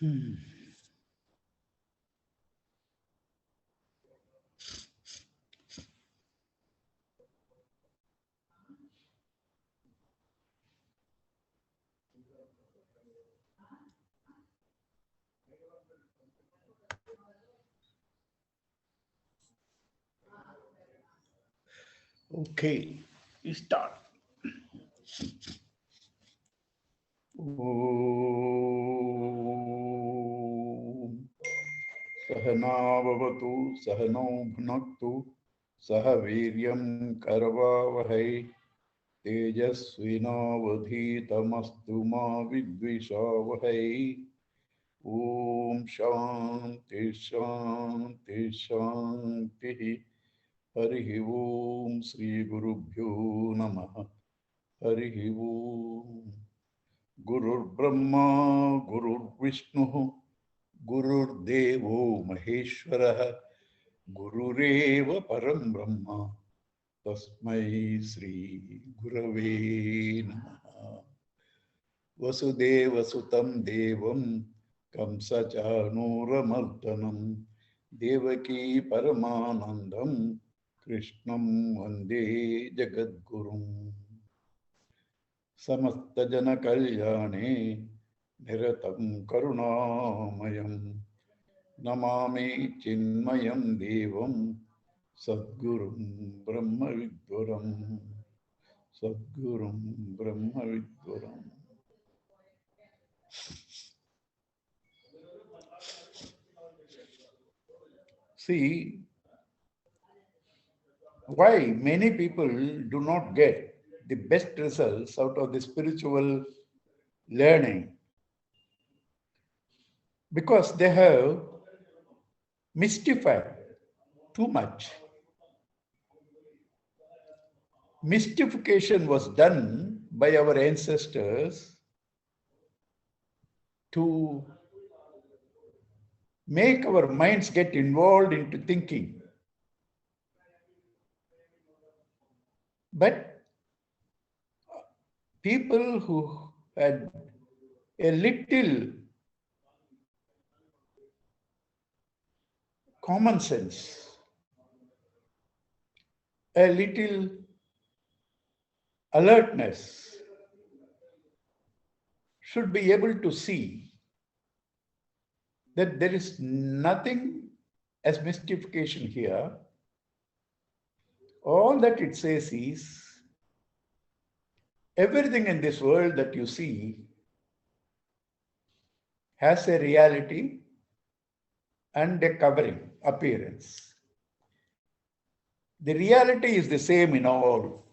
Hmm. Okay, we start. Om Sahanavavatu Sahano Bhunaktu Sahaviryam Karavavahai Tejasvinavadhitamastu ma vidvishavahai. Om Shanti Shanti Shanti. Harihi Om Sri Gurubhyo Namaha. Harihi Om. Gurur Brahma, Gurur Vishnu, Gurur Devo Maheshwara, Gurureva Param Brahma, Tasmai Sri Gurave Namaha. Vasudeva Sutam Devam, Kamsa Chanuramardanam, Devaki Paramanandam, Krishnam Vande Jagadgurum. समस्तजनकल्याणे निरतं करुणामयं Namami चिन्मयं देवं सद्गुरुं ब्रह्मविद्वरं सद्गुरुं ब्रह्मविद्वरम्. See, why many people do not get the best results out of the spiritual learning? Because they have mystified too much. Mystification was done by our ancestors to make our minds get involved into thinking. But people who had a little common sense, a little alertness, should be able to see that there is nothing as mystification here. All that it says is everything in this world that you see has a reality and a covering appearance. The reality is the same in all.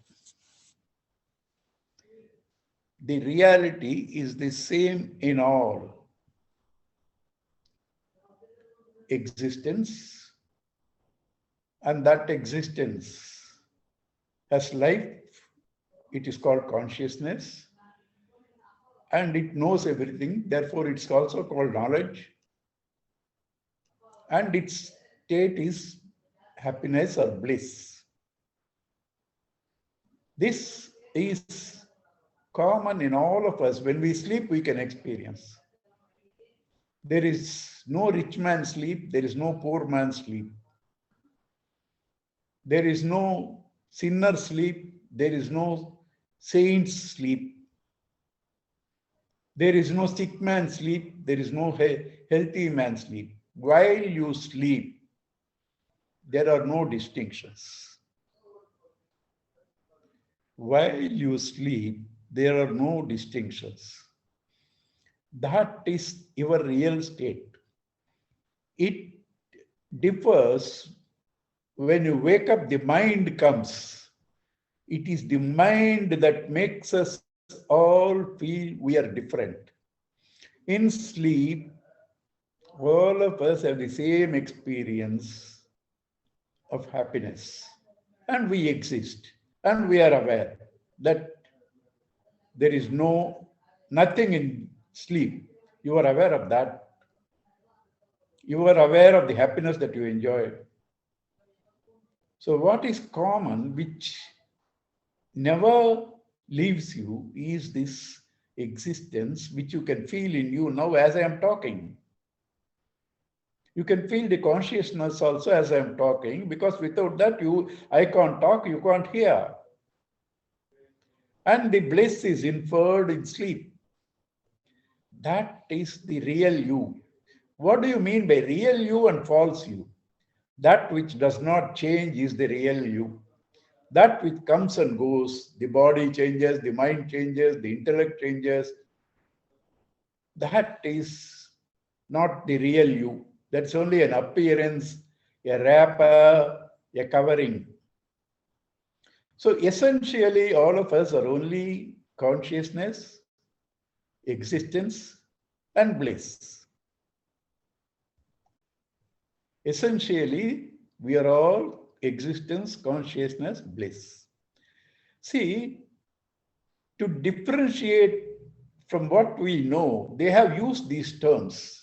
The reality is the same in all. Existence, and that existence has life. It is called consciousness, and it knows everything. Therefore, it's also called knowledge. And its state is happiness or bliss. This is common in all of us. When we sleep, we can experience. There is no rich man's sleep, there is no poor man's sleep. There is no sinner sleep, there is no saint's sleep. There is no sick man's sleep, there is no healthy man's sleep. While you sleep, there are no distinctions. While you sleep, there are no distinctions. That is your real state. It differs when you wake up, the mind comes. It is the mind that makes us all feel we are different. In sleep, all of us have the same experience of happiness, and we exist, and we are aware that there is nothing in sleep. You are aware of that. You are aware of the happiness that you enjoy. So what is common, which never leaves you, is this existence which you can feel in you now as I am talking. You can feel the consciousness also as I am talking, because without that I can't talk, you can't hear. And the bliss is inferred in sleep. That is the real you. What do you mean by real you and false you? That which does not change is the real you. That which comes and goes, the body changes, the mind changes, the intellect changes. That is not the real you. That's only an appearance, a wrapper, a covering. So essentially, all of us are only consciousness, existence, and bliss. Essentially, we are all existence, consciousness, bliss. See, to differentiate from what we know, they have used these terms.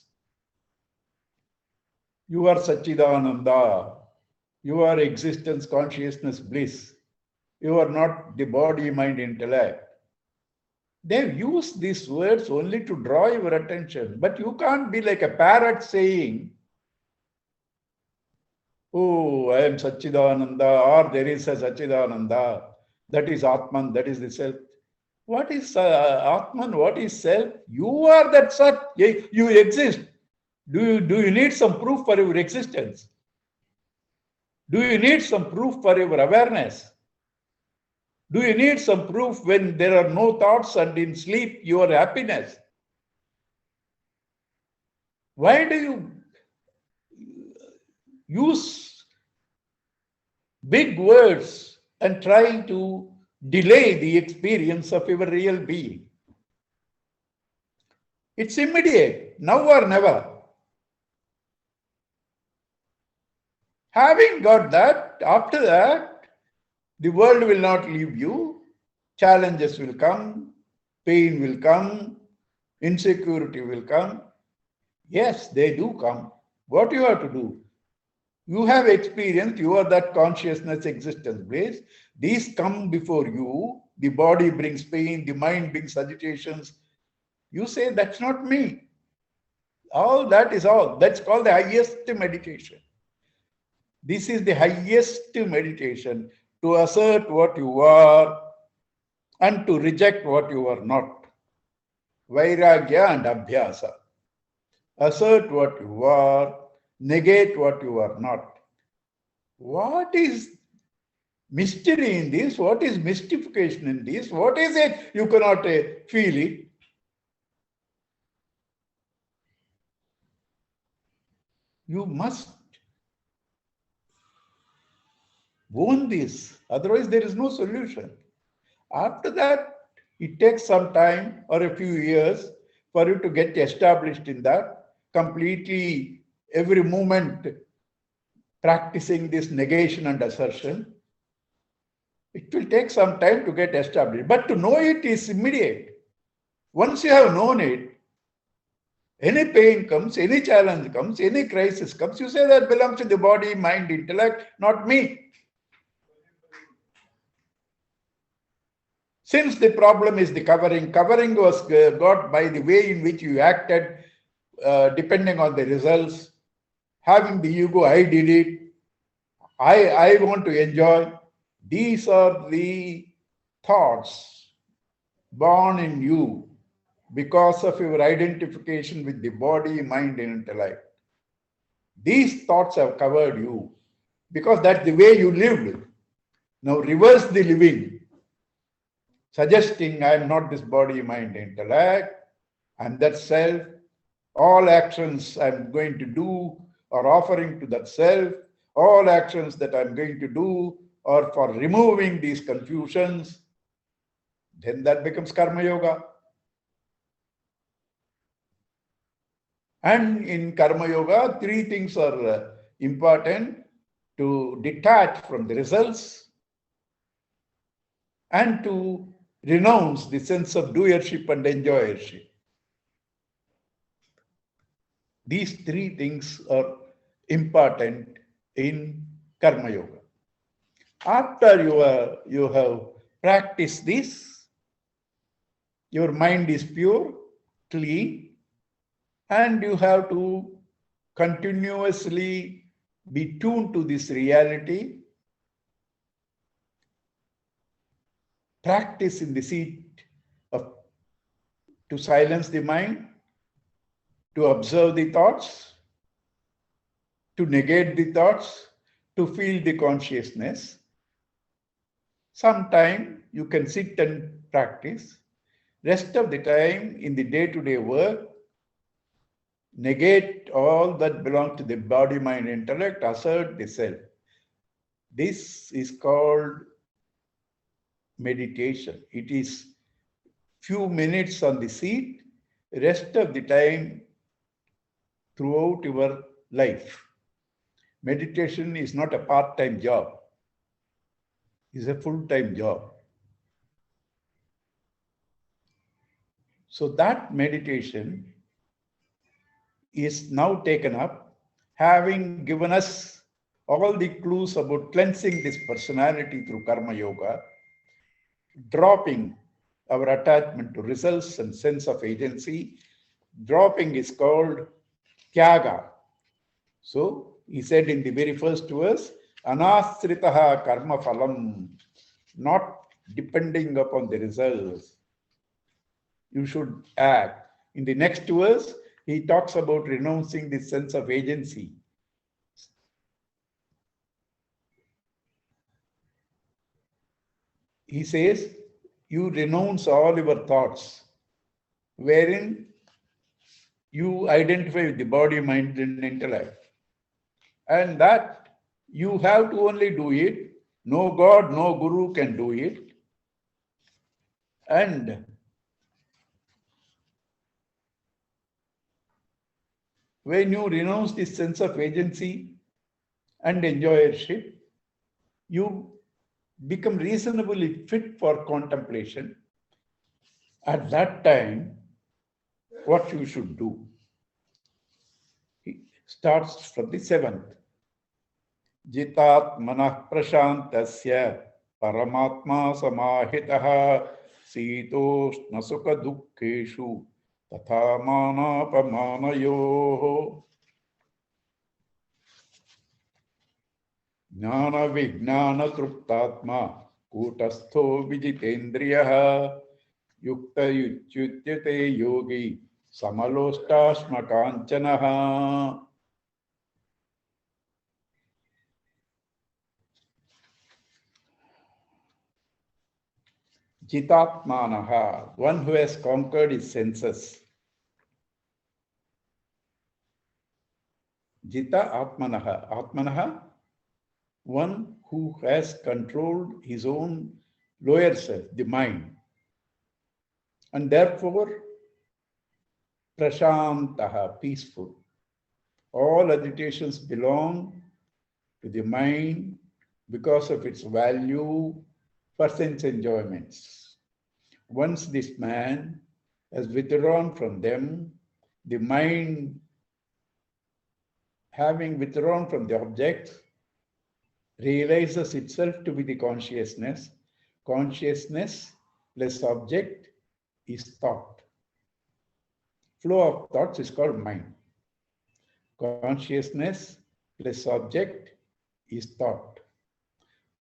You are Satchidananda. You are existence, consciousness, bliss. You are not the body, mind, intellect. They've used these words only to draw your attention. But you can't be like a parrot saying, oh, I am Satchidananda, or there is a Satchidananda. That is Atman, that is the self. What is Atman? What is self? You are that Sat. You exist. Do you need some proof for your existence? Do you need some proof for your awareness? Do you need some proof when there are no thoughts and in sleep your happiness? Why do you use big words and trying to delay the experience of your real being? It's immediate, now or never. Having got that, after that, the world will not leave you. Challenges will come, pain will come, insecurity will come. Yes, they do come. What you have to do? You have experienced, you are that consciousness existence bliss. These come before you. The body brings pain, the mind brings agitations. You say, that's not me. All that is all. That's called the highest meditation. This is the highest meditation, to assert what you are and to reject what you are not. Vairagya and Abhyasa. Assert what you are, negate what you are not. What is mystery in this? What is mystification in this? What is it? You cannot feel it. You must own this. Otherwise, there is no solution. After that, it takes some time or a few years for you to get established in that, completely every moment practicing this negation and assertion. It will take some time to get established. But to know it is immediate. Once you have known it, any pain comes, any challenge comes, any crisis comes, you say that belongs to the body, mind, intellect, not me. Since the problem is the covering was got by the way in which you acted, depending on the results, having the ego, I did it, I want to enjoy. These are the thoughts born in you because of your identification with the body, mind, and intellect. These thoughts have covered you because that's the way you lived. Now reverse the living. Suggesting I am not this body, mind, intellect, I am that self. All actions I am going to do are offering to that self. All actions that I am going to do are for removing these confusions. Then that becomes Karma Yoga. And in Karma Yoga, three things are important: to detach from the results and to renounce the sense of doership and enjoyership. These three things are important in Karma Yoga. After you have practiced this, Your mind is pure, clean, and you have to continuously be tuned to this reality. Practice in the seat of to silence the mind, to observe the thoughts, to negate the thoughts, to feel the consciousness. Sometime you can sit and practice. Rest of the time in the day-to-day work, negate all that belongs to the body, mind, intellect, assert the self. This is called meditation. It is few minutes on the seat, rest of the time throughout your life. Meditation is not a part-time job. It's a full-time job. So that meditation is now taken up, having given us all the clues about cleansing this personality through karma yoga, dropping our attachment to results and sense of agency. Dropping is called tyaga. So he said in the very first verse, anasritaha karma phalam, not depending upon the results. You should act. In the next verse, he talks about renouncing the sense of agency. He says, you renounce all your thoughts, wherein you identify with the body, mind, and intellect. And that you have to only do it. No God, no Guru can do it. And when you renounce this sense of agency and enjoyership, you become reasonably fit for contemplation. At that time, what you should do? He starts from the seventh. Jitat manah prashantasya paramatma samahitaha sitoshna sukha dukkeshu tatha manapamanayoho jnana vijnana truptatma kutastho vijitendriyaha yukta yuchyutyate yogi samalostasma kanchanaha. Jitatmanaha, one who has conquered his senses. Jita Atmanaha, Atmanaha, one who has controlled his own lower self, the mind. And therefore, Prashantaha, peaceful. All agitations belong to the mind because of its value for sense enjoyments. Once this man has withdrawn from them, the mind, having withdrawn from the object, realizes itself to be the consciousness. Consciousness plus object is thought. Flow of thoughts is called mind. Consciousness plus object is thought.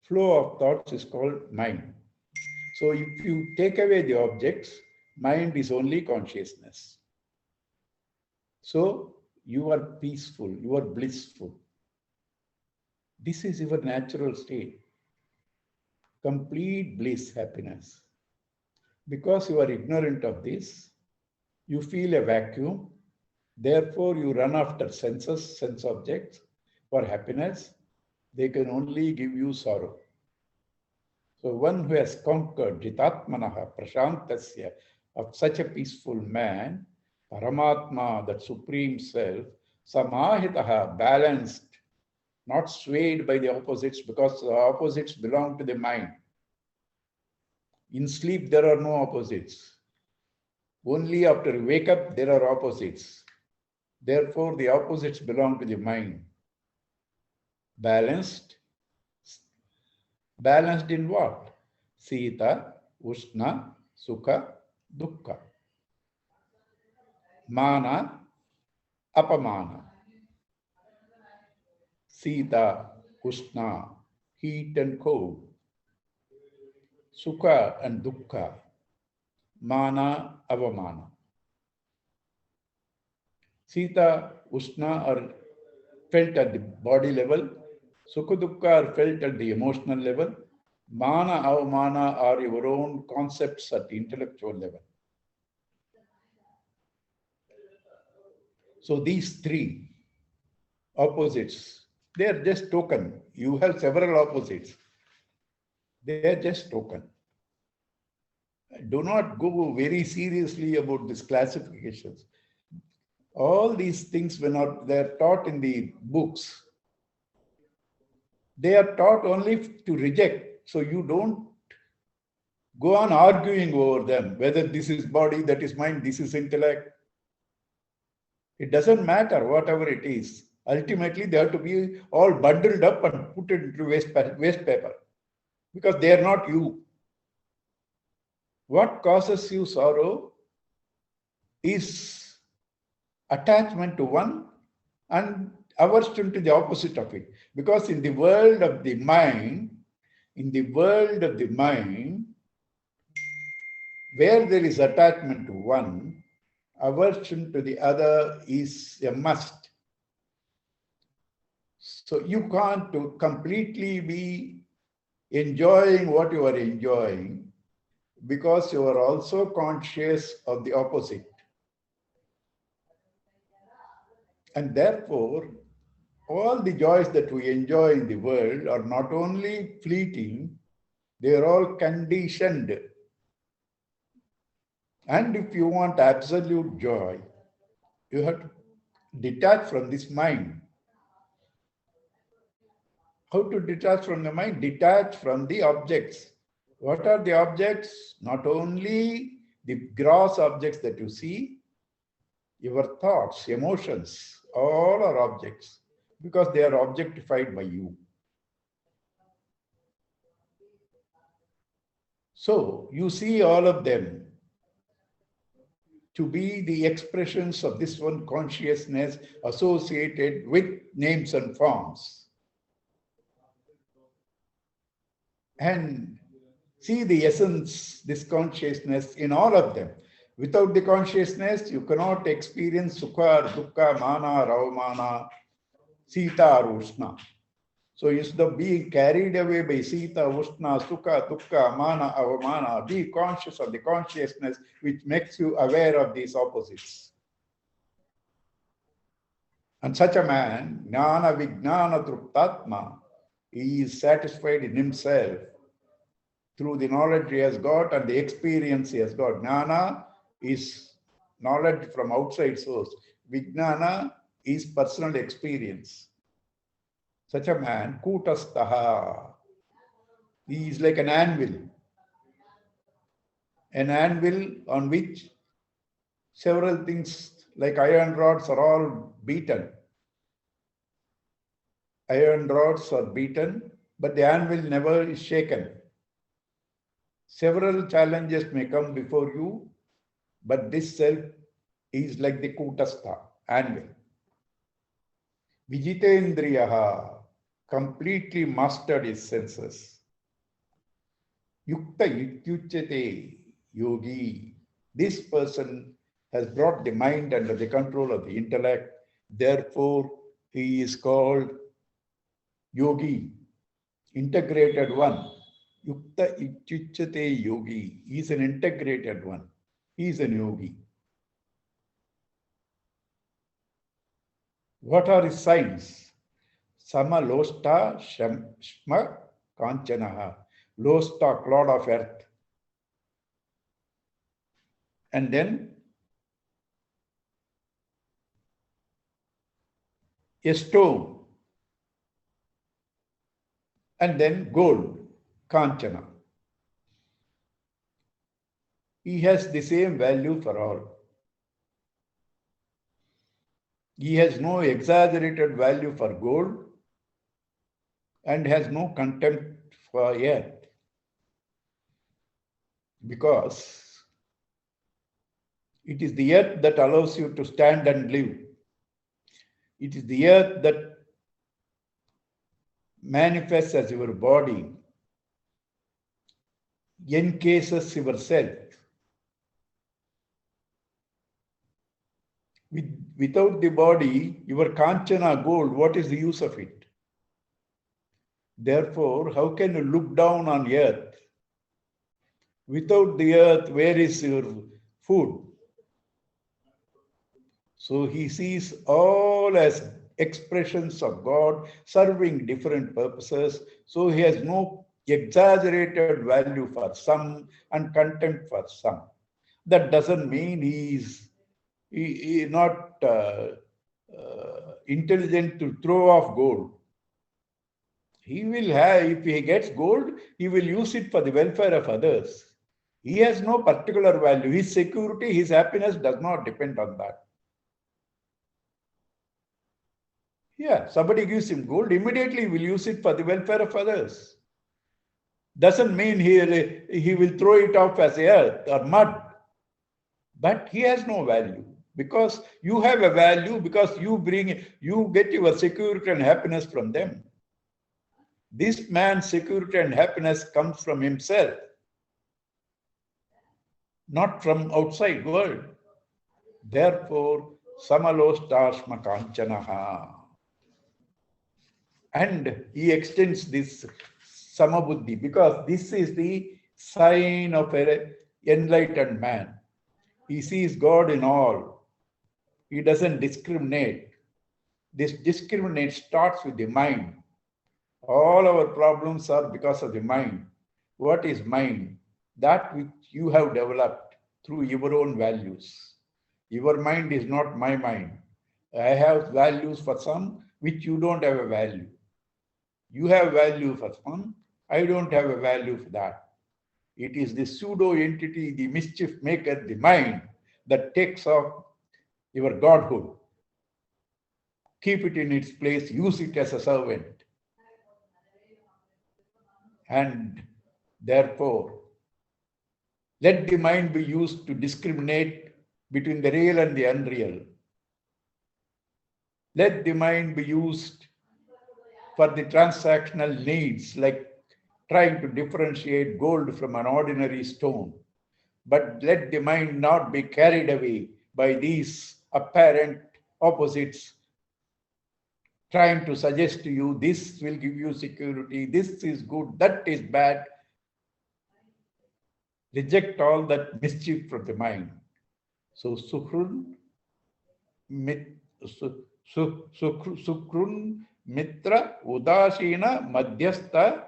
Flow of thoughts is called mind. So if you take away the objects, mind is only consciousness. So you are peaceful, you are blissful. This is your natural state. Complete bliss, happiness. Because you are ignorant of this, you feel a vacuum. Therefore, you run after senses, sense objects for happiness. They can only give you sorrow. So one who has conquered Jitatmanaha, Prashantasya, of such a peaceful man, Paramatma, that supreme self, Samahitaha, balanced, not swayed by the opposites, because the opposites belong to the mind. In sleep, there are no opposites. Only after you wake up, there are opposites. Therefore, the opposites belong to the mind. Balanced. Balanced in what? Sita, Ushna, Sukha, dukkha, mana, apamana, sita, ushna, heat and cold, sukha and dukkha, mana, avamana. Sita, ushna are felt at the body level, sukha, dukkha are felt at the emotional level, mana, avamana are your own concepts at the intellectual level. So these three opposites, they are just token. You have several opposites. They are just token. Do not go very seriously about these classifications. All these things, when they are taught in the books, they are taught only to reject. So you don't go on arguing over them, whether this is body, that is mind, this is intellect. It doesn't matter, whatever it is. Ultimately, they have to be all bundled up and put into waste paper because they are not you. What causes you sorrow is attachment to one and aversion to the opposite of it. Because in the world of the mind, where there is attachment to one, aversion to the other is a must. So you can't completely be enjoying what you are enjoying because you are also conscious of the opposite. And therefore, all the joys that we enjoy in the world are not only fleeting, they are all conditioned. And if you want absolute joy, you have to detach from this mind. How to detach from the mind? Detach from the objects. What are the objects? Not only the gross objects that you see, your thoughts, emotions, all are objects because they are objectified by you. So you see all of them to be the expressions of this one consciousness associated with names and forms. And see the essence, this consciousness in all of them. Without the consciousness, you cannot experience sukha, dukkha, mana, ravamana, sita, or ushna. So instead of being carried away by sita, ushna, sukha, dukkha, mana, avamana, be conscious of the consciousness which makes you aware of these opposites. And such a man, jnana vijnana truptatma, he is satisfied in himself through the knowledge he has got and the experience he has got. Jnana is knowledge from outside source. Vijnana is personal experience. Such a man, kutastaha, he is like an anvil. An anvil on which several things like iron rods are all beaten. Iron rods are beaten, but the anvil never is shaken. Several challenges may come before you, but this self is like the kutastha, anvil. Vijitendriyaha, completely mastered his senses. Yukta ityuchate, yogi. This person has brought the mind under the control of the intellect. Therefore, he is called yogi, integrated one. Yukta ityuchate yogi. He is an integrated one. He is an yogi. What are his signs? Sama losta shma kanchanaha. Losta, clod of earth. And then a stone. And then gold, kanchana. He has the same value for all. He has no exaggerated value for gold and has no contempt for earth. Because It is the earth that allows you to stand and live. It is the earth that manifests as your body, encases yourself. Without the body, your Kanchana gold, what is the use of it? Therefore, how can you look down on earth? Without the earth, where is your food? So he sees all as expressions of God serving different purposes. So he has no exaggerated value for some and contempt for some. That doesn't mean he is not intelligent to throw off gold. He will have, if he gets gold, he will use it for the welfare of others. He has no particular value. His security, his happiness does not depend on that. Yeah, somebody gives him gold, immediately he will use it for the welfare of others. Doesn't mean he will throw it off as earth or mud. But he has no value because you have a value because you get your security and happiness from them. This man's security and happiness comes from himself, not from outside world. Therefore, samalostashma kanchanaha. And he extends this samabuddhi because this is the sign of an enlightened man. He sees God in all. He doesn't discriminate. This discriminate starts with the mind. All our problems are because of the mind. What is mind? That which you have developed through your own values. Your mind is not my mind. I have values for some which you don't have a value. You have value for some, I don't have a value for that. It is the pseudo entity, the mischief maker, the mind that takes off your godhood. Keep it in its place, use it as a servant. And therefore, let the mind be used to discriminate between the real and the unreal. Let the mind be used for the transactional needs, like trying to differentiate gold from an ordinary stone. But let the mind not be carried away by these apparent opposites, trying to suggest to you, this will give you security, this is good, that is bad. Reject all that mischief from the mind. So Sukrun Mitra Udashina Madhyastha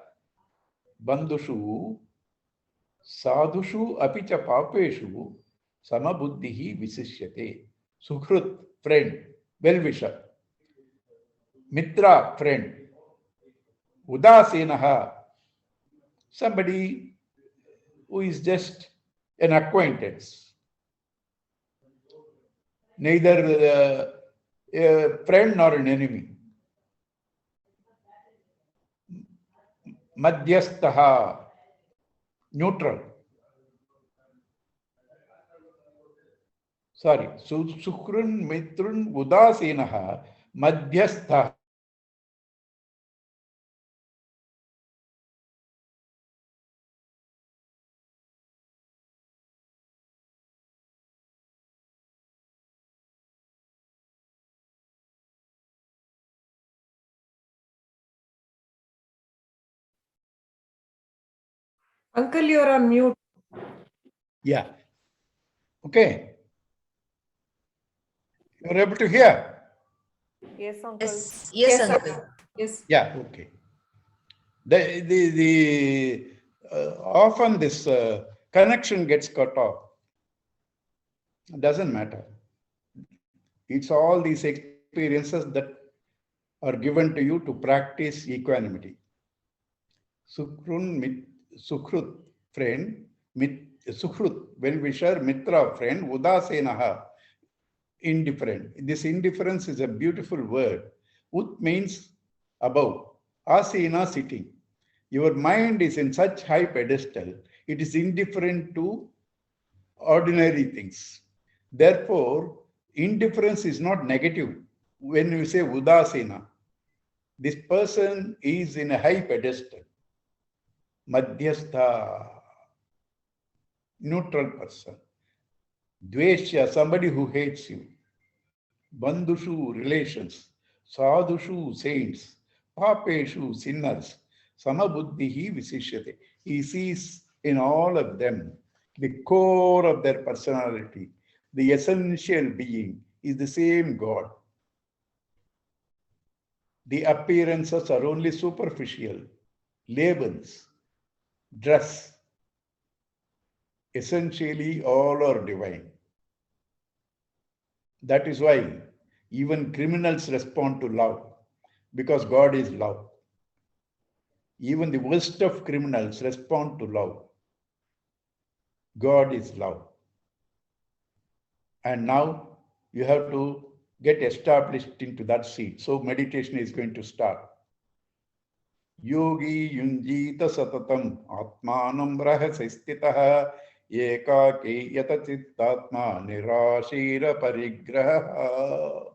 Bandhushu Sadhushu Apicha Papeshu Samabuddhihi Visishyate. Sukrut, friend, well-wisher. Mitra, friend. Udasinaha, somebody who is just an acquaintance. Neither a friend nor an enemy. Madhyastaha, neutral. Sorry, Sukrun Mitrun Udasinaha Madhyastha. Uncle, you're on mute. Yeah. Okay. You're able to hear? Yes, uncle. Yes, uncle. Yes. Yeah, okay. Often this connection gets cut off. It doesn't matter. It's all these experiences that are given to you to practice equanimity. Sukrut, friend, Sukrut, well-wisher, Mitra, friend, Udasenaha, indifferent. This indifference is a beautiful word. Ut means above, Asena, sitting. Your mind is in such high pedestal, it is indifferent to ordinary things. Therefore, indifference is not negative. When you say udasina, this person is in a high pedestal, madhyastha, neutral person. Dveshya, somebody who hates you. Bandhushu, relations. Sadhushu, saints. Papeshu, sinners. Samabuddhihi visishyate. He sees in all of them the core of their personality, the essential being is the same God. The appearances are only superficial, labels, dress. Essentially, all are divine. That is why even criminals respond to love, because God is love. Even the worst of criminals respond to love. God is love. And now you have to get established into that seat. So meditation is going to start. Yogi yunjita satatam atmanam rahasistitaha ekake yata chittatma nirashira parigraha.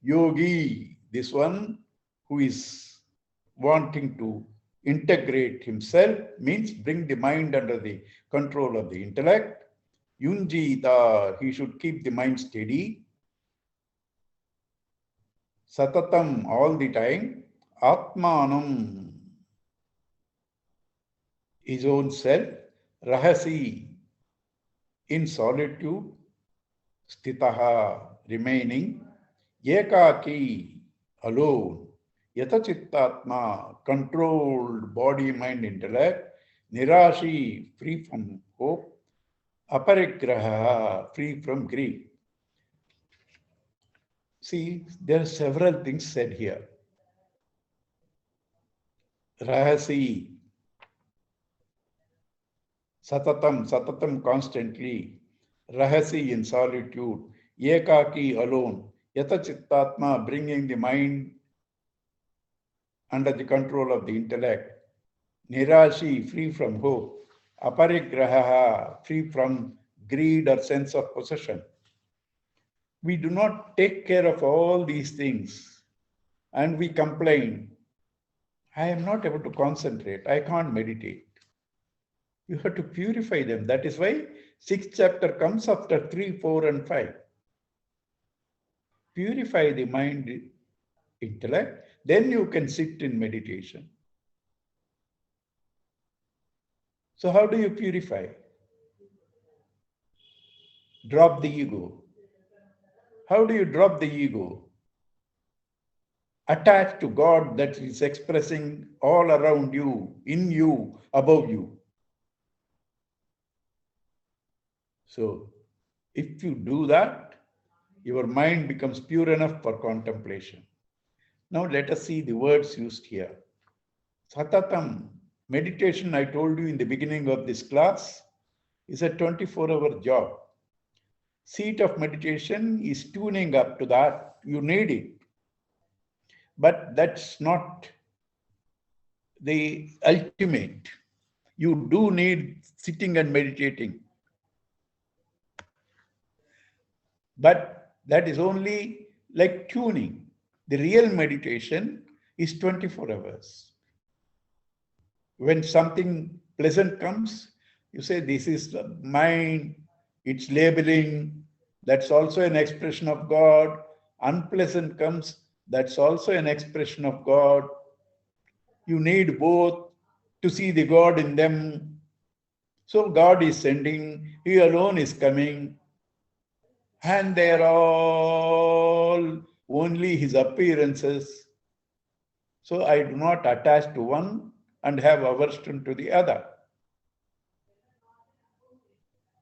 Yogi, this one who is wanting to integrate himself, means bring the mind under the control of the intellect. Yunjita, he should keep the mind steady. Satatam, all the time. Atmanam, his own self. Rahasi, in solitude. Stitaha, remaining. Ekaki, alone. Yatachittatma, controlled body, mind, intellect. Nirashi, free from hope. Aparigraha, free from grief. See, there are several things said here. Rahasi, satatam constantly. Rahasi in solitude. Ekaki, alone. Yatachittatma, bringing the mind under the control of the intellect. Nirashi, free from hope. Aparigraha, free from greed or sense of possession. We do not take care of all these things and we complain, I am not able to concentrate, I can't meditate. You have to purify them. That is why 6th chapter comes after 3, 4, and 5. Purify the mind, intellect, then you can sit in meditation. So how do you purify? Drop the ego. How do you drop the ego? Attach to God that is expressing all around you, in you, above you. So, if you do that, your mind becomes pure enough for contemplation. Now let us see the words used here. Satatam, meditation, I told you in the beginning of this class, is a 24-hour job. Seat of meditation is tuning up to that. You need it. But that's not the ultimate. You do need sitting and meditating. But that is only like tuning. The real meditation is 24 hours. When something pleasant comes, you say, this is mine, it's labeling, that's also an expression of God. Unpleasant comes, that's also an expression of God. You need both to see the God in them. So God is sending, He alone is coming. And they are all only His appearances. So I do not attach to one and have aversion to the other.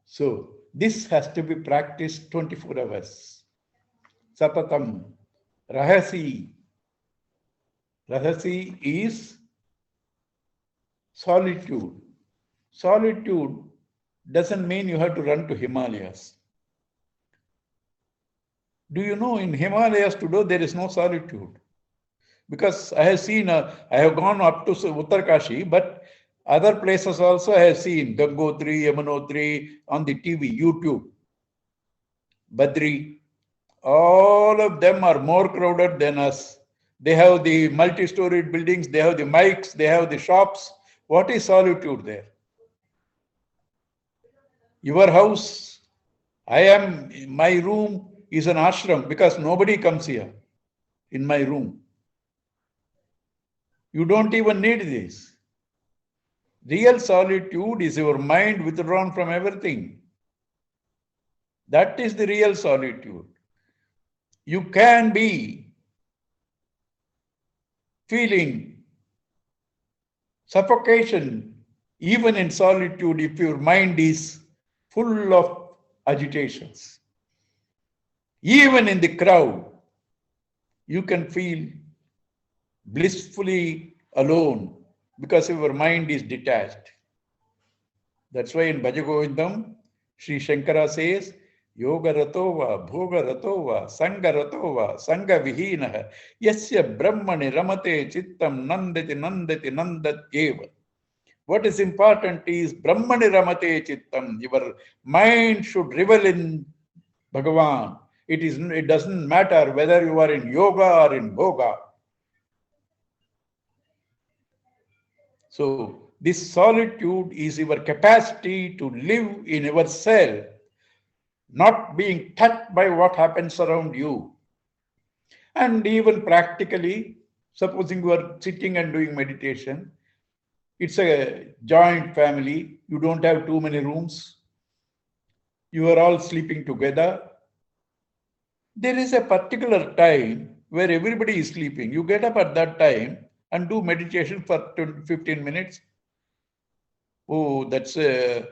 So this has to be practiced 24 hours. Satatam. Rahasi. Rahasi is solitude. Solitude doesn't mean you have to run to Himalayas. Do you know in Himalayas today there is no solitude? Because I have seen, I have gone up to Uttarkashi, but other places also I have seen Gangotri, Yamunotri on the TV, YouTube. Badri, all of them are more crowded than us. They have the multi-storied buildings, they have the mics, they have the shops. What is solitude there? Your house, my room is an ashram because nobody comes here in my room. You don't even need this. Real solitude is your mind withdrawn from everything. That is the real solitude. You can be feeling suffocation even in solitude if your mind is full of agitations. Even in the crowd, you can feel blissfully alone because your mind is detached. That's why in Bhajagovindam, Sri Shankara says, Yoga ratova, bhoga ratova, sangha ratova, sangha vihinaha, yasya brahmani ramate chittam nandati nandati nandat eva. What is important is brahmani ramate chittam. Your mind should revel in Bhagavan. It doesn't matter whether you are in yoga or in bhoga. So this solitude is your capacity to live in yourself, not being touched by what happens around you. And even practically, supposing you are sitting and doing meditation, it's a joint family, you don't have too many rooms, you are all sleeping together. There is a particular time where everybody is sleeping. You get up at that time and do meditation for 15 minutes. Oh, that's a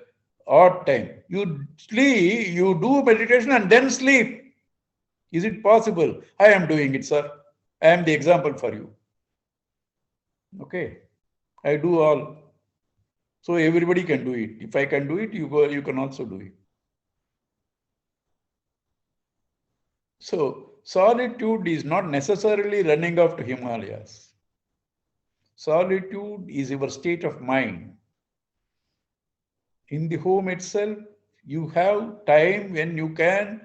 odd time. You sleep, you do meditation and then sleep. Is it possible? I am doing it, sir. I am the example for you. Okay. I do all. So everybody can do it. If I can do it, you can also do it. So solitude is not necessarily running off to Himalayas. Solitude is your state of mind. In the home itself, you have time when you can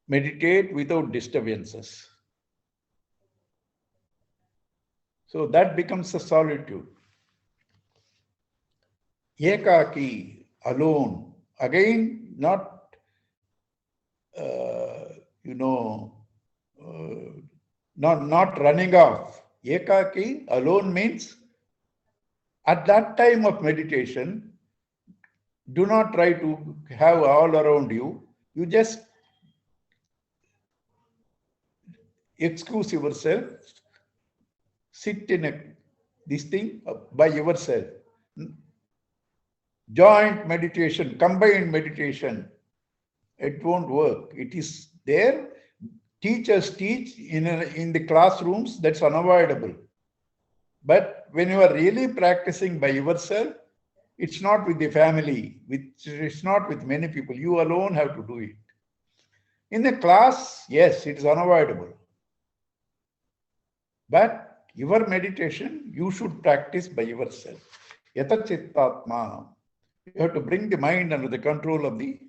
meditate without disturbances. So that becomes a solitude. Ekaki, alone, again, not, not running off. Ekaki, alone means at that time of meditation, do not try to have all around you. You just excuse yourself, sit in this thing by yourself. Joint meditation, combined meditation, it won't work. It is there. Teachers teach in the classrooms, that's unavoidable. But when you are really practicing by yourself, it's not with the family, it's not with many people. You alone have to do it. In the class, yes, it is unavoidable. But your meditation, you should practice by yourself. Yata chittatma. You have to bring the mind under the control of the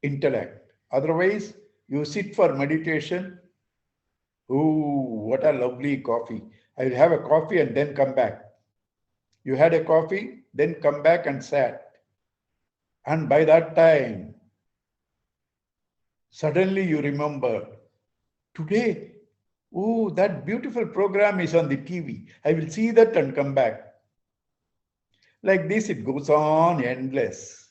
intellect. Otherwise, you sit for meditation. Oh, what a lovely coffee. I will have a coffee and then come back. You had a coffee, then come back and sat. And by that time, suddenly you remember, today, oh, that beautiful program is on the TV. I will see that and come back. Like this, it goes on endless.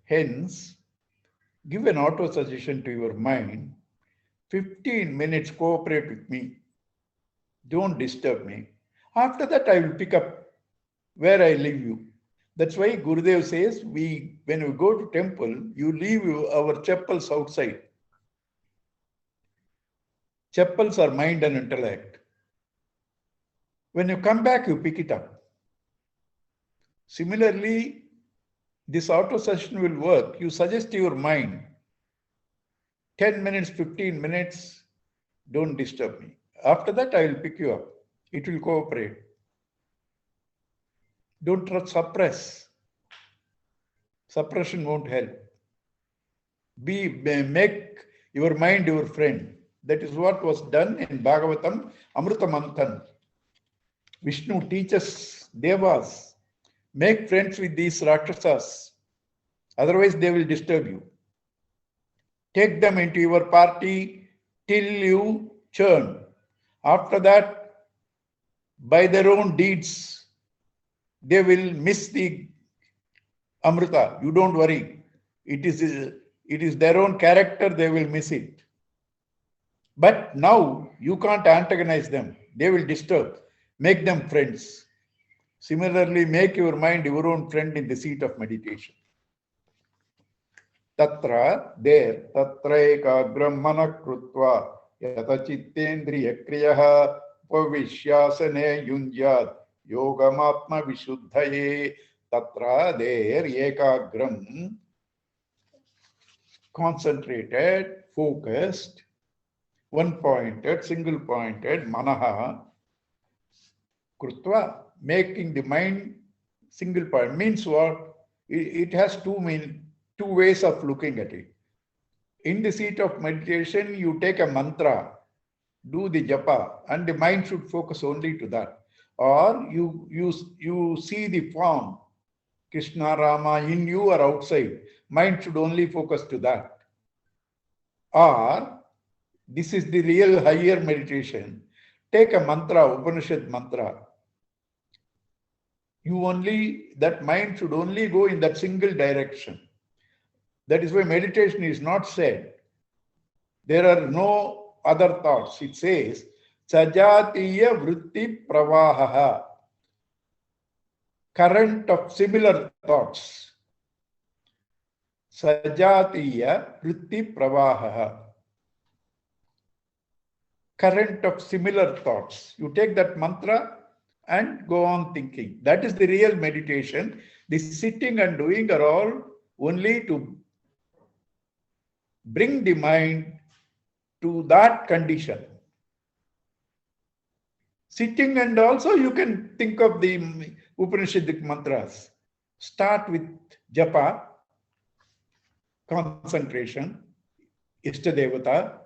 Hence, give an auto suggestion to your mind. 15 minutes, cooperate with me. Don't disturb me. After that, I will pick up where I leave you. That's why Gurudev says, when we go to temple, you leave our chappals outside. Chappals are mind and intellect. When you come back, you pick it up. Similarly, this auto suggestion will work. You suggest to your mind, 10 minutes, 15 minutes, don't disturb me. After that, I will pick you up. It will cooperate. Don't suppress. Suppression won't help. Make your mind your friend. That is what was done in Bhagavatam Amrutamanthan. Vishnu teaches Devas, make friends with these Rakshasas, otherwise they will disturb you. Take them into your party till you churn. After that, by their own deeds, they will miss the Amrita. You don't worry. It is their own character, they will miss it. But now you can't antagonize them. They will disturb. Make them friends. Similarly, make your mind your own friend in the seat of meditation. Tatra, there, tatra ekagram mana krutva yata chittendriya kriyaha pavishyasane yunjat yogamatma vishuddhaye. Tatra, there, ekagram, concentrated, focused, one-pointed, single-pointed, manaha, krutva, making the mind single point. Means what? It has two ways of looking at it. In the seat of meditation, you take a mantra, do the japa, and the mind should focus only to that. Or you see the form, Krishna, Rama, in you or outside. Mind should only focus to that. Or, this is the real higher meditation. Take a mantra, Upanishad mantra. That mind should only go in that single direction. That is why meditation is not said. There are no other thoughts. It says, Sajatiya vritti pravahaha. Current of similar thoughts. Sajatiya vritti pravahaha. Current of similar thoughts. You take that mantra and go on thinking. That is the real meditation. The sitting and doing are all only to bring the mind to that condition. Sitting, and also you can think of the Upanishadic mantras. Start with japa, concentration, Ishtadevata,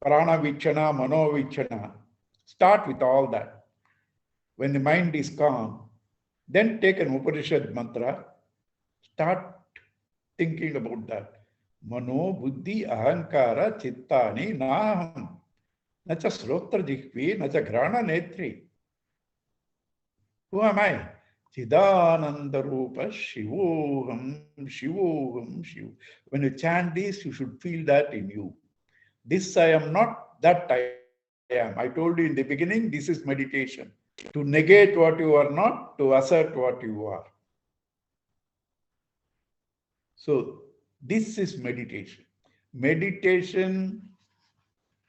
Prana Vichana, Mano Vichana. Start with all that. When the mind is calm, then take an Upanishad mantra, start thinking about that. Mano, Buddhi, Ahankara, Chittani, Naham, Nacha Srotra Jikvi, Nacha Grana Netri. Who am I? Chidananda Rupa, Shivoham, Shivoham, Shiv. When you chant this, you should feel that in you. This I am not, that I am. I told you in the beginning, this is meditation. To negate what you are not, to assert what you are. So, this is meditation. Meditation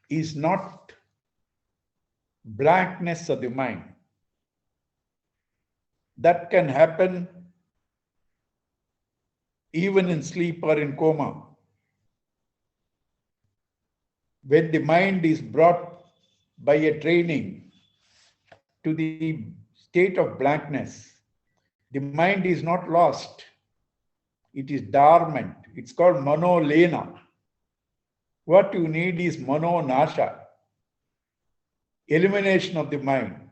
is not blankness of the mind. That can happen even in sleep or in coma. When the mind is brought by a training to the state of blankness, the mind is not lost. It is dormant. It's called mano-lena. What you need is mano-nasha, elimination of the mind.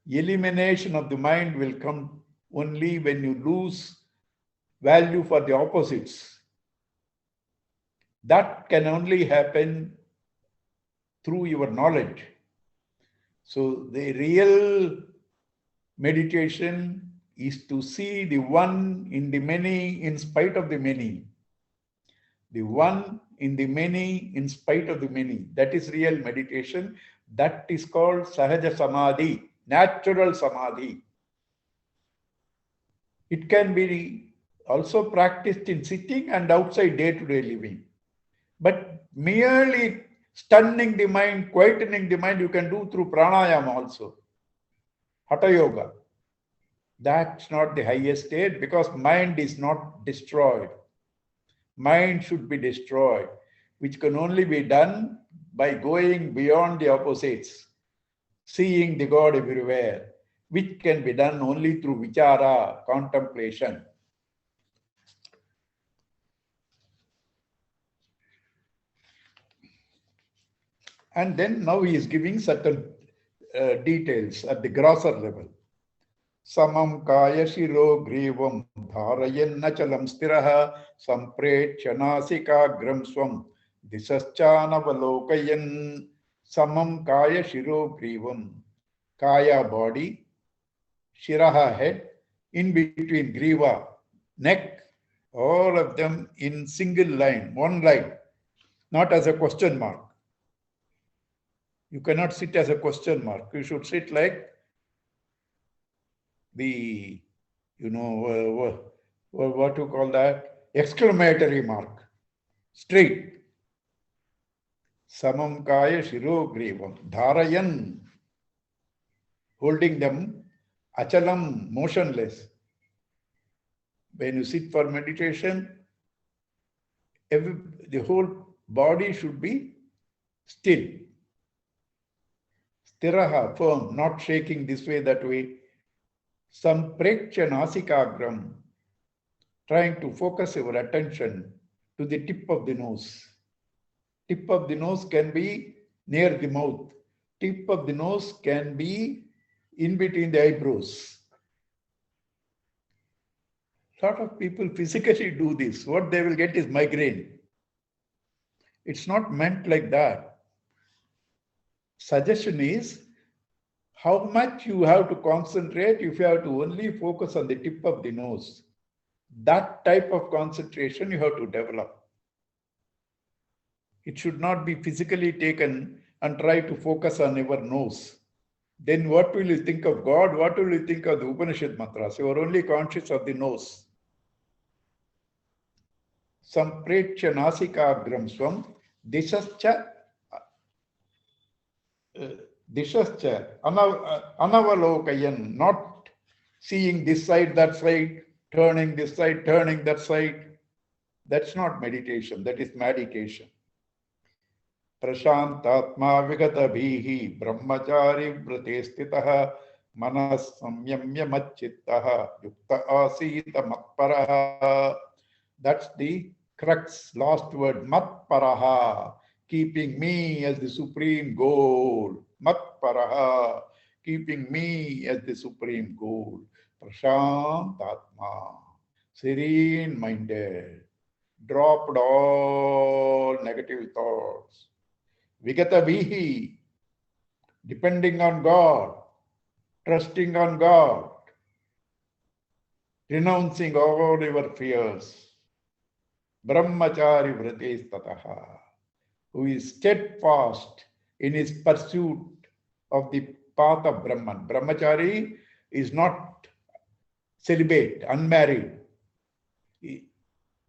Elimination of the mind will come only when you lose value for the opposites. That can only happen through your knowledge. So the real meditation is to see the one in the many in spite of the many. The one in the many in spite of the many. That is real meditation. That is called Sahaja Samadhi, natural Samadhi. It can be also practiced in sitting and outside day-to-day living. But merely stunning the mind, quietening the mind, you can do through pranayama also. Hatha yoga. That's not the highest state because mind is not destroyed. Mind should be destroyed, which can only be done by going beyond the opposites, seeing the God everywhere, which can be done only through vichara, contemplation. And then now he is giving certain details at the grosser level. Samam kaya shiro grivam dharayan nachalam stiraha samprechya nasikagram swam dishaschanavalokayan. Samam kaya shiro grivam. Kaya body, shiraha head, in between griva neck, all of them in single line, one line, not as a question mark. You cannot sit as a question mark. You should sit like the, what you call that? Exclamatory mark. Straight. Samam kaya shiro grivam. Dharayan. Holding them. Achalam. Motionless. When you sit for meditation, the whole body should be still. Stiraha, firm, not shaking this way, that way. Samprechya nasikagram, trying to focus your attention to the tip of the nose. Tip of the nose can be near the mouth. Tip of the nose can be in between the eyebrows. A lot of people physically do this. What they will get is migraine. It's not meant like that. Suggestion is how much you have to concentrate if you have to only focus on the tip of the nose. That type of concentration you have to develop. It should not be physically taken and try to focus on your nose. Then what will you think of God? What will you think of the Upanishad mantras? You are only conscious of the nose. Samprechya nasikagram swam dishascha anavalokayan, not seeing this side, that side, turning this side, turning that side. That's not meditation, that is medication. Prashantatma vigatabhihi brahmachari vrate stitaha manas samyamya machittaha yukta asita matparaha. That's the crux, last word, matparaha. Keeping me as the supreme goal. Matparaha. Keeping me as the supreme goal. Prashantatma. Serene-minded. Dropped all negative thoughts. Vigata vihi. Depending on God. Trusting on God. Renouncing all your fears. Brahmachari vrate stataha. Who is steadfast in his pursuit of the path of Brahman. Brahmachari is not celibate, unmarried.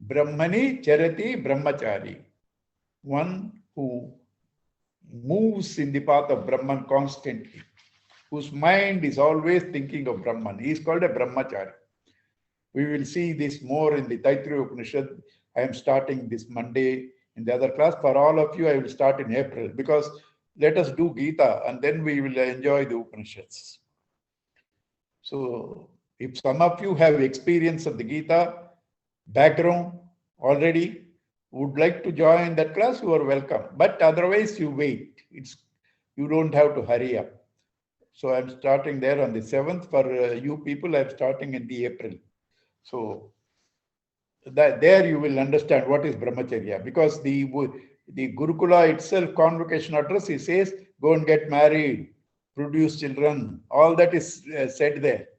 Brahmani charati brahmachari. One who moves in the path of Brahman constantly, whose mind is always thinking of Brahman. He is called a brahmachari. We will see this more in the Taittiriya Upanishad. I am starting this Monday in the other class. For all of you, I will start in April, because let us do Geetha and then we will enjoy the Upanishads. So if some of you have experience of the Geetha background already, would like to join that class, you are welcome. But otherwise, you wait. You don't have to hurry up. So I'm starting there on the 7th. For you people, I'm starting in the April. So there you will understand what is brahmacharya, because the Gurukula itself, convocation address, he says, go and get married, produce children. All that is said there.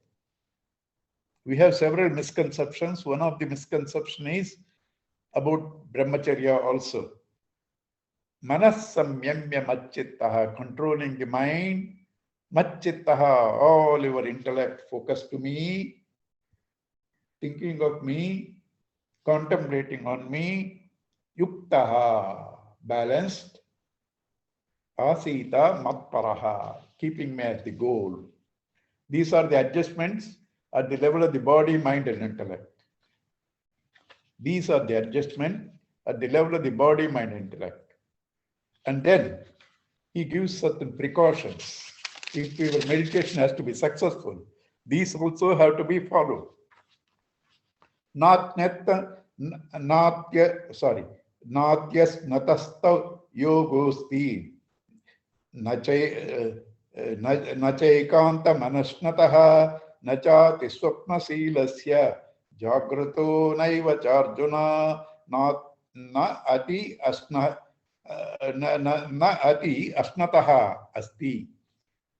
We have several misconceptions. One of the misconception is about brahmacharya also. Manas samyamya machittaha, controlling the mind. Machittaha, all your intellect focused to me, thinking of me, contemplating on me. Yuktaha, balanced. Asita matparaha, keeping me as the goal. These are the adjustments at the level of the body, mind, and intellect. These are the adjustments at the level of the body, mind, and intellect. And then he gives certain precautions. If your meditation has to be successful, these also have to be followed. Natyas natasta yogosti. न चैकान्तमनश्नतः न चाति स्वप्नशीलस्य जाग्रतो नैव चार्जुन न अति अश्नतः अस्ति.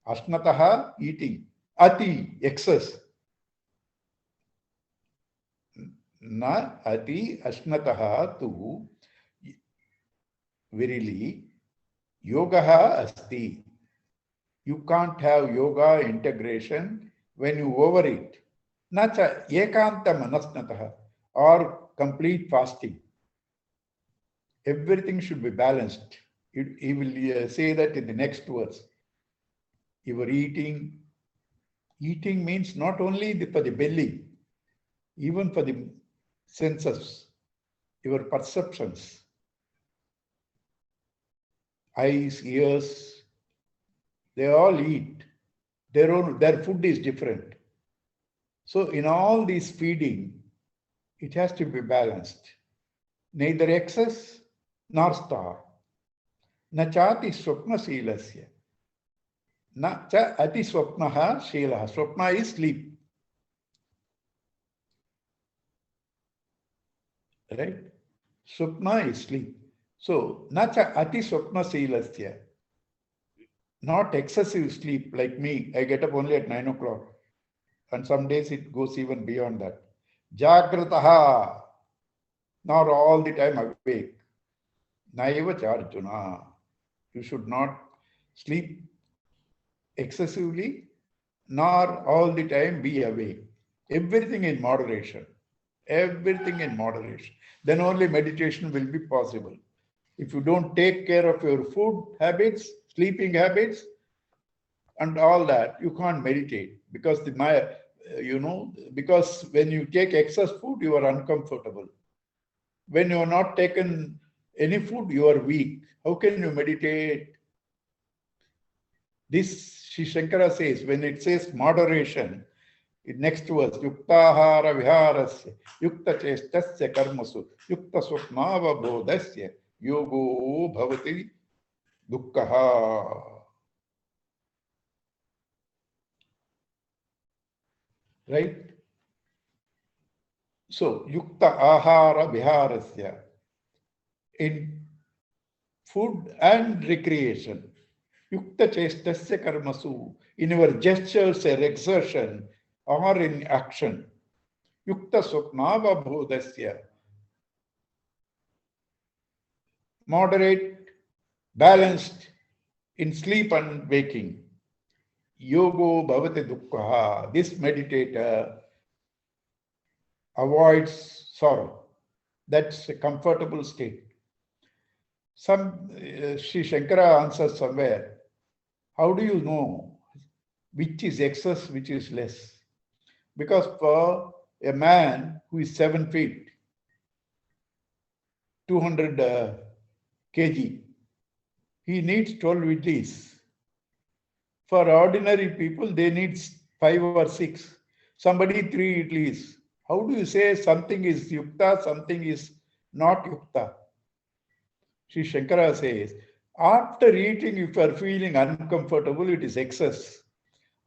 Ashnatah, eating. Ati, excess. Na ati ashnatah tu, verily, yogaha asti. You can't have yoga integration when you overeat. Nacha ekanta manasnatah, or complete fasting. Everything should be balanced. He will say that in the next verse. Your eating means not only for the belly, even for the senses, your perceptions, eyes, ears, they all eat. Their food is different. So in all these feeding, it has to be balanced. Neither excess nor starve. Na chati swapna silasya. Na cha ati swapnaha shilaha. Swapna is sleep. Right? Swapna is sleep. So, na cha ati swapna silasya. Not excessive sleep like me. I get up only at 9 o'clock. And some days it goes even beyond that. Jagrataha. Not all the time awake. Naiva charjuna. You should not sleep excessively, nor all the time be awake. Everything in moderation. Everything in moderation. Then only meditation will be possible. If you don't take care of your food habits, sleeping habits, and all that, you can't meditate because because when you take excess food, you are uncomfortable. When you are not taken any food, you are weak. How can you meditate? This Sri Shankara says, when it says moderation, in next verse, yuktahara viharasya, yukta chestasya karmasu, yukta swapnava bodhasya, yogo bhavati dukkha. Right? So, yukta ahara viharasya, in food and recreation, yukta chestasya karmasu, in your gestures or exertion or in action, yukta swapnava bodhasya, moderate, balanced in sleep and waking. Yogo bhavati dukkha. This meditator avoids sorrow. That's a comfortable state. Sri Shankara answers somewhere, how do you know which is excess, which is less? Because for a man who is 7 feet, 200 kg, he needs 12 idlis. For ordinary people, they need 5 or 6. Somebody 3 idlis. How do you say something is yukta, something is not yukta? Sri Shankara says, after eating, if you are feeling uncomfortable, it is excess.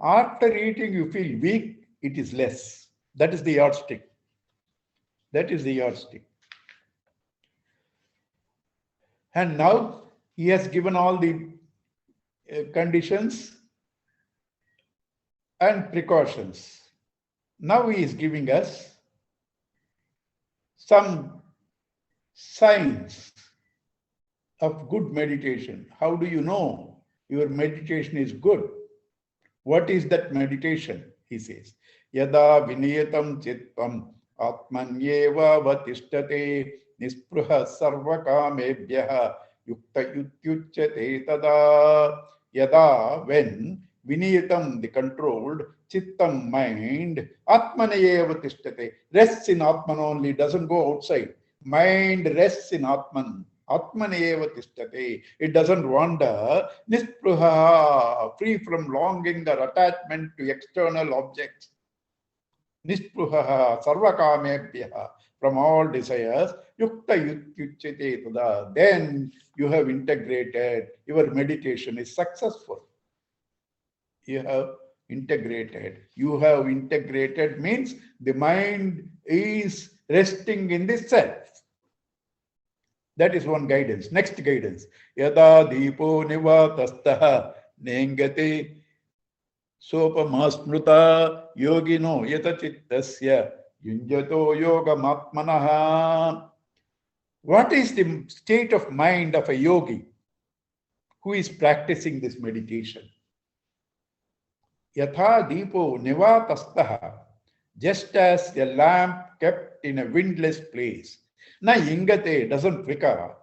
After eating, you feel weak, it is less. That is the yardstick. That is the yardstick. And now he has given all the conditions and precautions. Now he is giving us some signs of good meditation. How do you know your meditation is good? What is that meditation? He says, Yada viniyatam chittam atmanyeva vatishtate nispruha sarvakamebhyaha yukta yutyuchyate tada. Yada, when viniyatam, the controlled, chittam, mind, atmanayeva tishtate, rests in atman only, doesn't go outside. Mind rests in atman. Atmaneva tishtate. It doesn't wander. Nispruha, free from longing or attachment to external objects. nispruhaha sarvakamebhyaha, from all desires, yukta yuchyate tada. Then you have integrated, your meditation is successful. You have integrated. You have integrated means the mind is resting in the self. That is one guidance. Next guidance. Yada deepo nivatastha nengate sopamasmruta yogino yatachittasya yunjato yogamatmanaha. What is the state of mind of a yogi who is practicing this meditation? Yatha deepo nivatastaha, just as a lamp kept in a windless place, na ingate, doesn't flicker.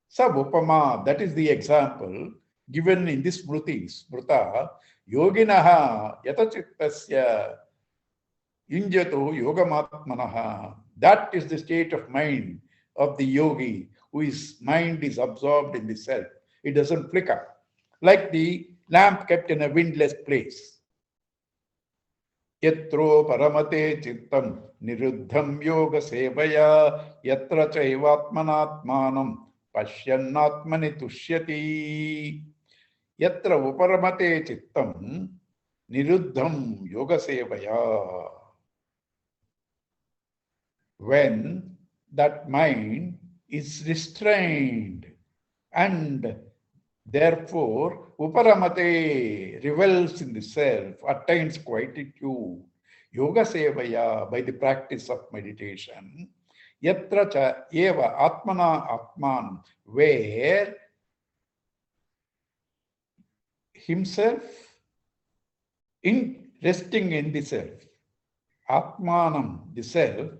Sab upama, that is the example given in this smruta, yoginaha yatachittasya injato yogamatmanaha. That is the state of mind of the yogi whose mind is absorbed in the self. It doesn't flicker, like the lamp kept in a windless place. Yatro paramate chittam niruddham yoga sevaya yatra chaivatmanatmanam pashyannatmani tushyati. Yatra uparamate chittam niruddham yoga sevaya. When that mind is restrained and therefore uparamate, revels in the self, attains quietude, yoga sevaya, by the practice of meditation, yatra cha eva atmana atman, where himself in resting in the self, atmanam, the self,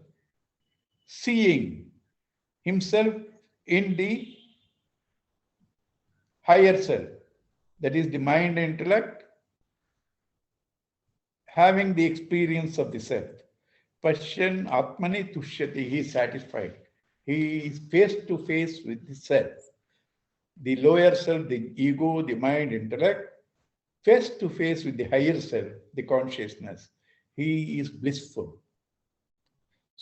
seeing himself in the higher self, that is the mind and intellect, having the experience of the self. Pashyan atmani tushyati, he is satisfied. He is face to face with the self. The lower self, the ego, the mind, intellect, face to face with the higher self, the consciousness. He is blissful.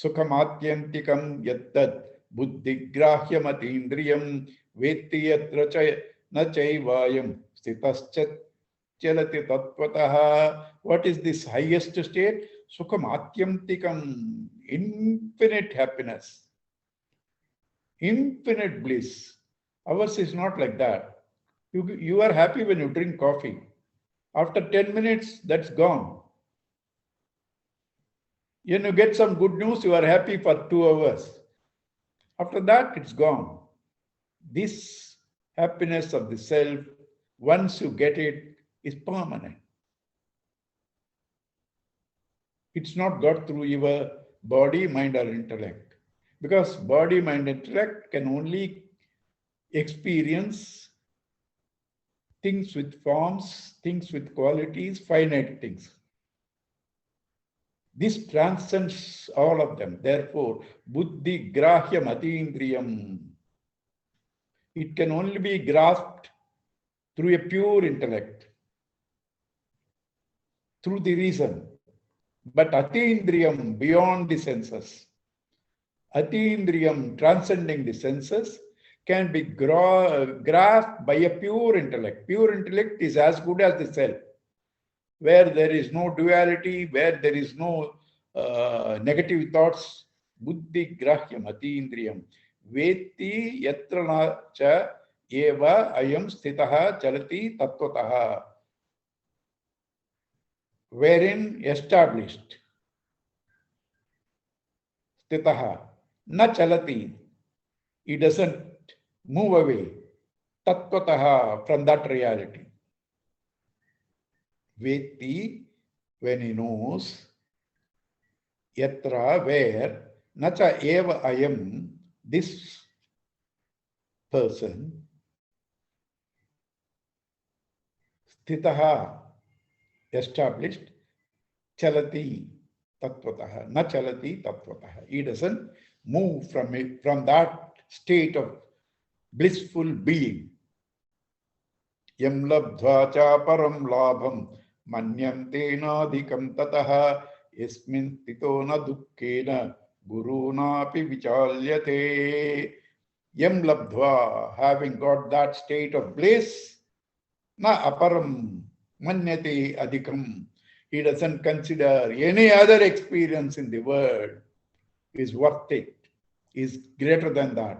Sukhamatyantikam yattad buddhigrahyamatīndriyam vetti yatra na chaivayam stitaschat chalati tattvataha. What is this highest state? Sukhamatyantikam, infinite happiness, infinite bliss. Ours is not like that. You are happy when you drink coffee. After 10 minutes, that's gone. When you get some good news, you are happy for 2 hours. After that, it's gone. This happiness of the self, once you get it, is permanent. It's not got through your body, mind, or intellect. Because body, mind, intellect can only experience things with forms, things with qualities, finite things. This transcends all of them. Therefore, buddhi grahyam atindriyam. It can only be grasped through a pure intellect, through the reason. But atindriyam, beyond the senses. Atindriyam, transcending the senses, can be grasped by a pure intellect. Pure intellect is as good as the self, where there is no duality, where there is no negative thoughts. Buddhi grahyam atindriyam. Veti yatra cha eva ayam sthitaha chalati tattvataha. Wherein established. Sthitaha. Na chalati. It doesn't move away. Tattvataha, from that reality. Veti, when he knows, yatra, where, nacha eva ayam, this person, sthitaha, established, chalati tattvataha, na chalati tattvataha. He doesn't move from that state of blissful being. Yam labdhva cha param labham manyante nadhikam tataha Yasmin tito na dukkena gurunapi vichalyate. Yam labdhva, having got that state of bliss, na aparam manyate adhikam. He doesn't consider any other experience in the world is worth it, is greater than that.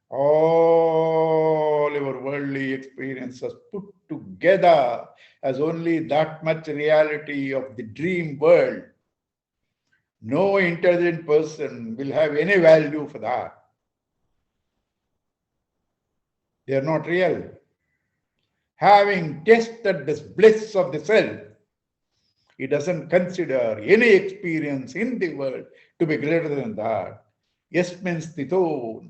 All our worldly experiences put together as only that much reality of the dream world. No intelligent person will have any value for that. They are not real. Having tasted this bliss of the self, he doesn't consider any experience in the world to be greater than that. Yasmin sthito,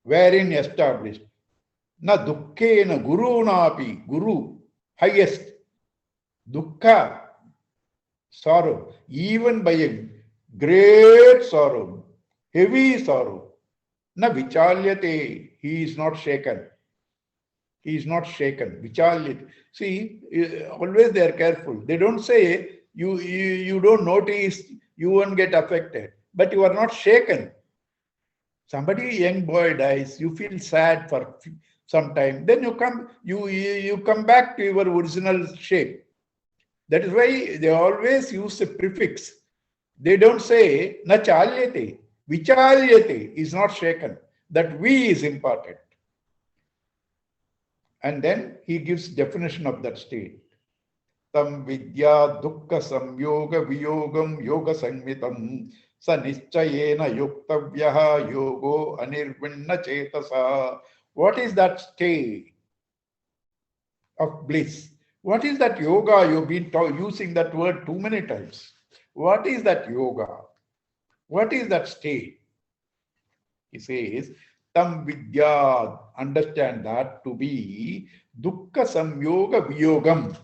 wherein established. Na dukkhe na guru napi, guru, highest. Dukkha, sorrow, even by a great sorrow, heavy sorrow. Na vichalyate, he is not shaken. He is not shaken. Vichalyate. See, always they are careful. They don't say you don't notice, you won't get affected, but you are not shaken. Somebody, young boy dies, you feel sad for some time, then you come back to your original shape. That is why they always use a prefix. They don't say na chalyate. Vichalyate is not shaken. That we is important. And then he gives definition of that state. Tam vidya dukkha samyoga viyogam yoga sanmitam sa nischayena yuktavyaha yogo anirvinna chetasa. What is that state of bliss? What is that yoga? You've been using that word too many times. What is that yoga? What is that state? He says, Tam vidya, understand that to be dukkha samyoga viyogam.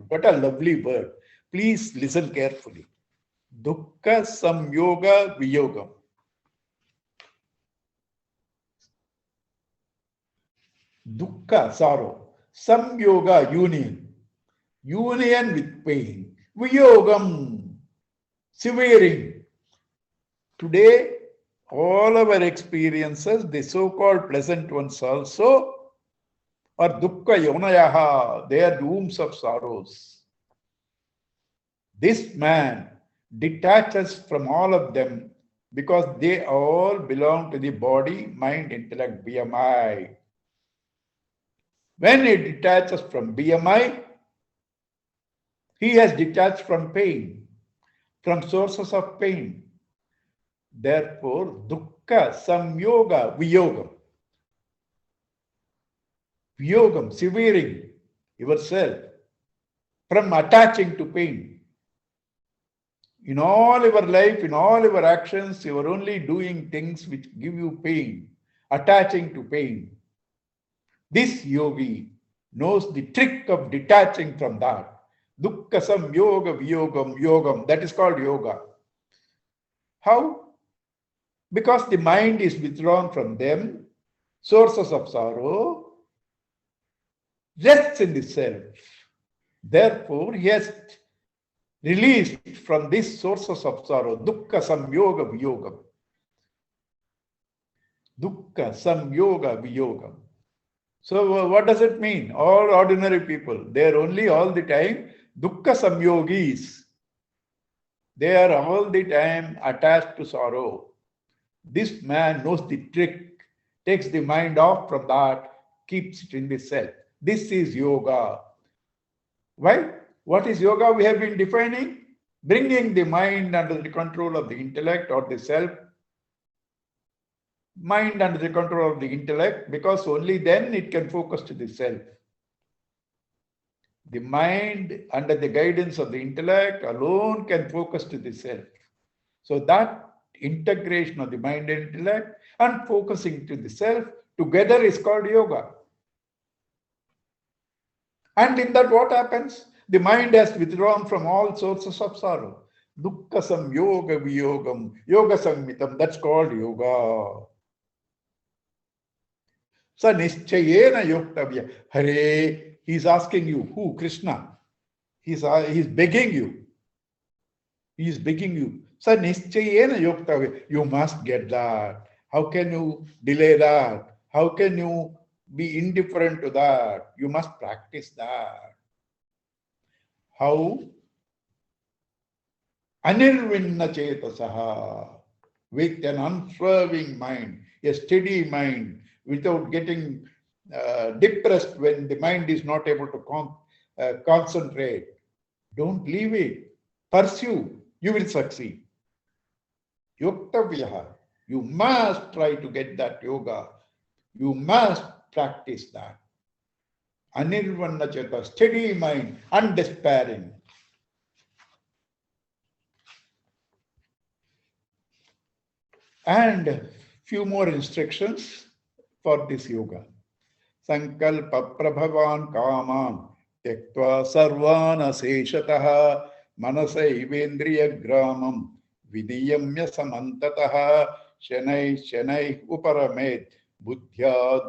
What a lovely word. Please listen carefully. Dukkha samyoga viyogam. Dukkha, sorrow. Samyoga, union. Union with pain. Viyogam, severing. Today, all our experiences, the so-called pleasant ones also, are dukkha yonayaha, they are dooms of sorrows. This man detaches from all of them because they all belong to the body, mind, intellect, BMI. When he detaches from BMI, he has detached from pain, from sources of pain. Therefore, dukkha samyoga viyogam. Viyogam, severing yourself from attaching to pain. In all your life, in all your actions, you are only doing things which give you pain, attaching to pain. This yogi knows the trick of detaching from that. Dukkha samyoga viyogam yogam. That is called yoga. How? Because the mind is withdrawn from them, sources of sorrow, rests in the self. Therefore, he has released from these sources of sorrow, dukkha samyoga viyogam. Dukkha samyoga viyogam. So what does it mean? All ordinary people, they are only all the time dukkha samyogis. They are all the time attached to sorrow. This man knows the trick, takes the mind off from that, keeps it in the self. This is yoga. Why? What is yoga we have been defining? Bringing the mind under the control of the intellect or the self. Mind under the control of the intellect, because only then it can focus to the self. The mind under the guidance of the intellect alone can focus to the self. So that integration of the mind and intellect and focusing to the self together is called yoga. And in that what happens? The mind has withdrawn from all sources of sorrow. Dukkha samyoga viyogam, yoga sammitam, that's called yoga. Sa nischayena yoktavya. Hare, he's asking you, who? Krishna. He's begging you. He is begging you. Sir, nischayena yoktavya. You must get that. How can you delay that? How can you be indifferent to that? You must practice that. How? Anirvinna chetasaha. With an unswerving mind, a steady mind, without getting depressed when the mind is not able to concentrate. Don't leave it. Pursue. You will succeed. Yoktavyaha. You must try to get that yoga. You must practice that. Anirvanna cheta, steady mind, undespairing. And few more instructions for this yoga. Sankalpa prabhavan kaman tyaktva sarvan aseshataha manasayvendriya gramam vidiyamya samantataha shanai shanai uparamet buddhyad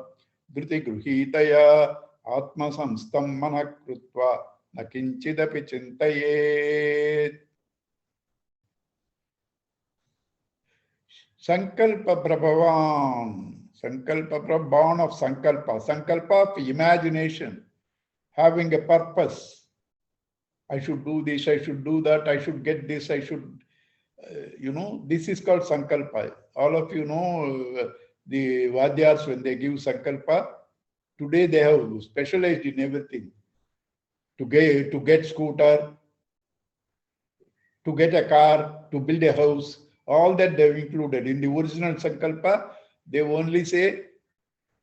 dhriti gruhitaya atma samstam manakrutva nakinchidapi chintayet. Sankalpa prabhavan. Sankalpa prabhavan of sankalpa. Sankalpa of imagination. Having a purpose. I should do this, I should do that, I should get this, I should, this is called sankalpa. All of you know the Vadyars when they give sankalpa. Today they have specialized in everything. To get scooter, to get a car, to build a house. All that they've included. In the original Sankalpa, they only say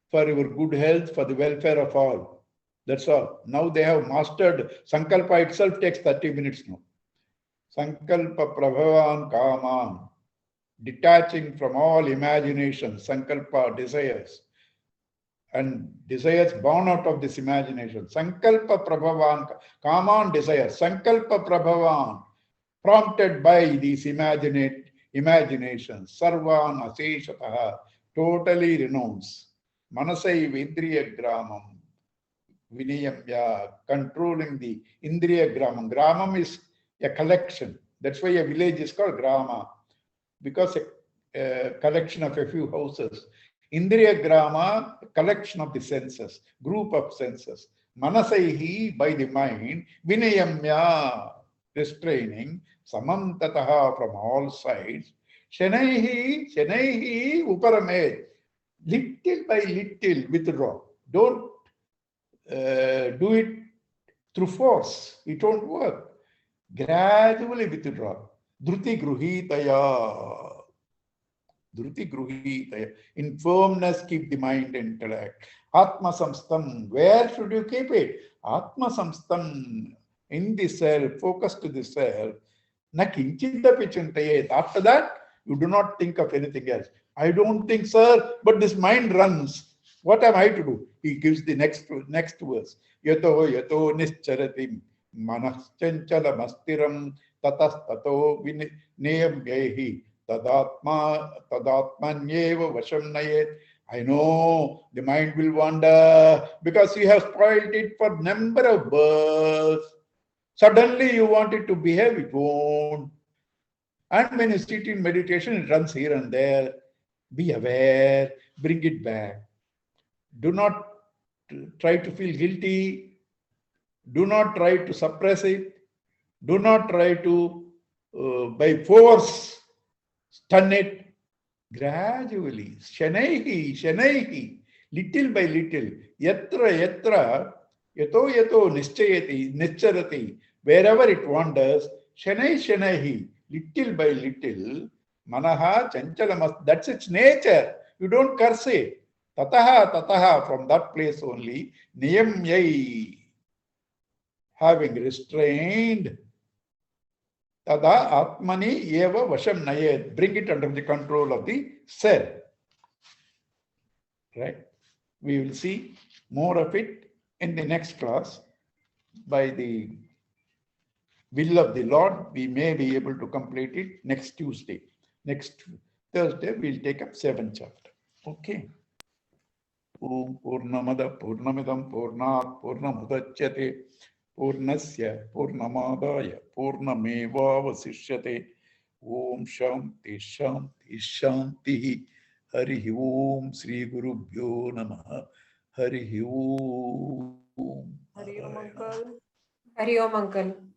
for your good health, for the welfare of all. That's all. Now they have mastered. Sankalpa itself takes 30 minutes now. Sankalpa prabhavan kaman. Detaching from all imagination, Sankalpa desires. And desires born out of this imagination. Sankalpa prabhavan kaman desires. Sankalpa prabhavan. Prompted by these imaginations, sarvan aseshataha, totally renounce. Manasai indriya gramam, vinayamya, controlling the indriya gramam. Gramam is a collection. That's why a village is called grama, because a collection of a few houses. Indriya grama, collection of the senses, group of senses. Manasaihi, by the mind, vinayamya, restraining, samantataha, from all sides, shanaihi uparamed, little by little withdraw. Don't do it through force. It won't work. Gradually withdraw. Dhruti gruhitaya. Dhruti gruhitaya. In firmness, keep the mind intellect. Atma samstam. Where should you keep it? Atma samstam. In the self, focus to the self. Na kinchidapi chintayet. After that, you do not think of anything else. I don't think, sir, but this mind runs. What am I to do? He gives the next verse. Yato nischaratim manas chanchala mastiram tatas tato neyam gehi tadatmanyeva vasham nayet. I know the mind will wander because you have spoiled it for number of births. Suddenly you want it to behave, it won't. And when you sit in meditation, it runs here and there. Be aware, bring it back. Do not try to feel guilty. Do not try to suppress it. Do not try to, by force, stun it. Gradually, shanaihi, little by little, yatra, yato nischarati, wherever it wanders, shanaihi, little by little, manaha chanchalamas, that's its nature. You don't curse it. Tataha, from that place only, niyamyai, having restrained, tada atmani eva vasham nayet, bring it under the control of the self. Right? We will see more of it in the next class. By the will of the Lord, we may be able to complete it next Tuesday. Next Thursday, we'll take up 7th chapter. Okay. Om Purnamada Purnamidam Purnat Purnamudachyate Purnasya Purnamadaya Purnamevavasishyate. Om Shanti Shanti Shanti. Hari Om Sri Gurubhyo Namaha. Hari Om. Hari Om, Uncle. Hari Om, Uncle.